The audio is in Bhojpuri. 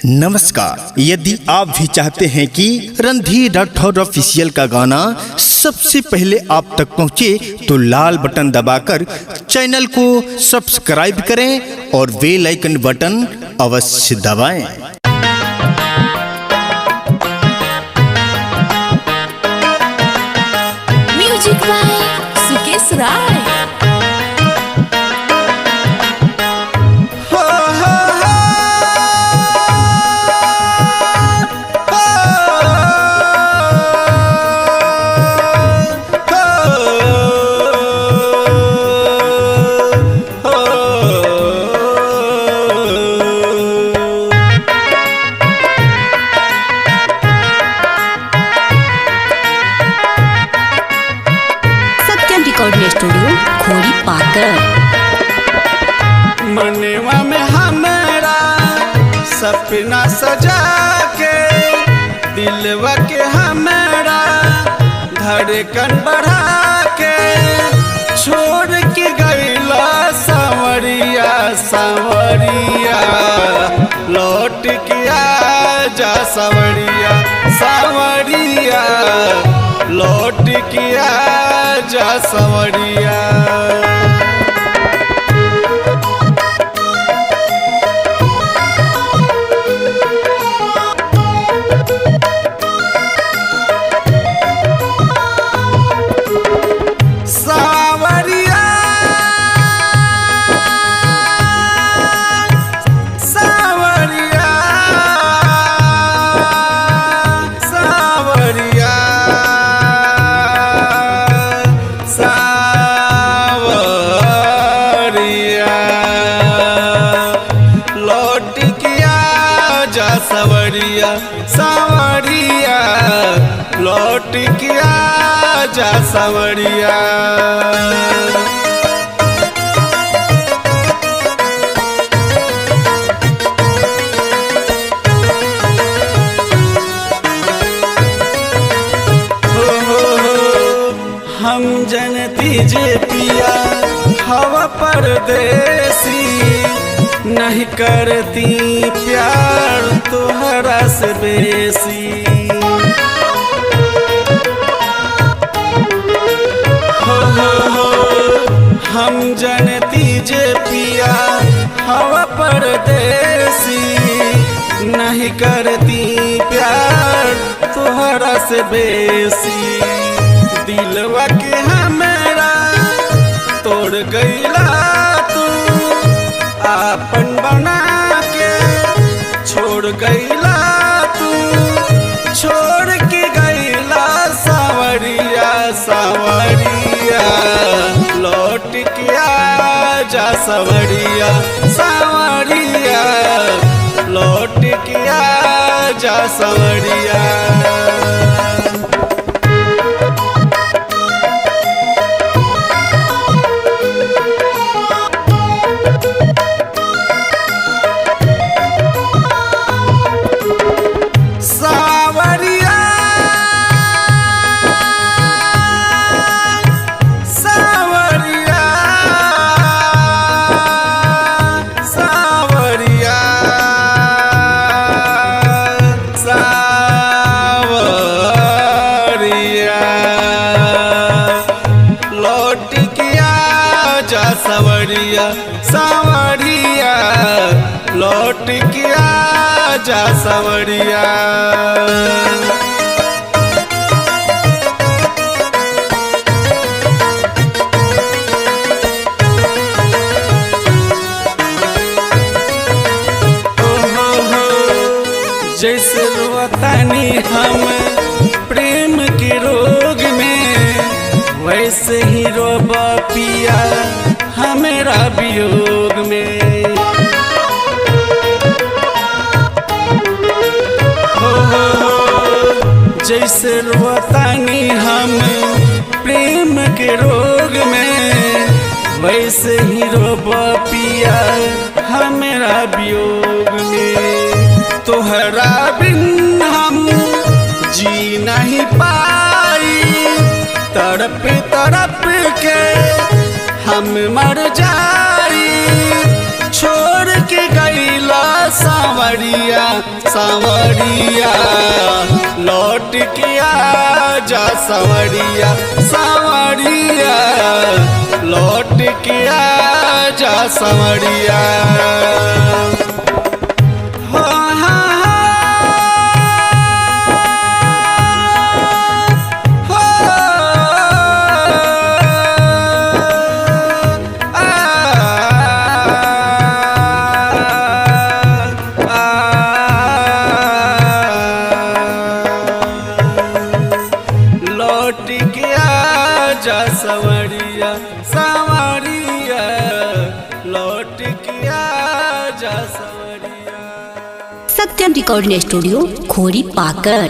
नमस्कार। यदि आप भी चाहते हैं कि रणधीर राठौर ऑफिशियल का गाना सबसे पहले आप तक पहुंचे, तो लाल बटन दबाकर चैनल को सब्सक्राइब करें और बेल आइकन बटन अवश्य दबाएं। Music by Sukesh Rai. Studio खोड़ी पाकर मनवा में हमारा सपना सजा के दिलवा के हमारा धड़कन बढ़ा के छोड़ के गईला सांवरिया सांवरिया लौट के आजा सांवरिया सांवरिया लौट के आजा सांवरिया। सांवरिया सांवरिया लौट के आजा सांवरिया। हम जनती जे पिया हवा परदेसी नहीं करती प्यार तोहरा से बेसी। हो हम जनती जे पिया हवा परदेसी नहीं करती प्यार तोहरा से बेसी। दिलवा के हमारा तोड़ गईला तू आपन बना के छोड़ गईला तू छोड़ के गईला सांवरिया सांवरिया लौट के आजा सांवरिया सांवरिया लौट के आजा सांवरिया। सांवरिया सांवरिया लौट के आजा सांवरिया। जैसे रोतानी हम प्रेम के रोग में वैसे ही रोबा पिया हमेरा वियोग में। हो जैसे रोतानी हम प्रेम के रोग में वैसे ही रोबा पिया हमेरा वियोग में। तोहरा बिन हम जी नहीं पाई तड़प तड़प के हम मर जाई छोड़ के गईला सांवरिया सांवरिया लौट के आजा सांवरिया सांवरिया लौट के आजा सांवरिया लौट के आजा सांवरिया सांवरिया लौट के आजा सांवरिया। सत्यम रिकॉर्डिंग स्टूडियो खोरी पाकर।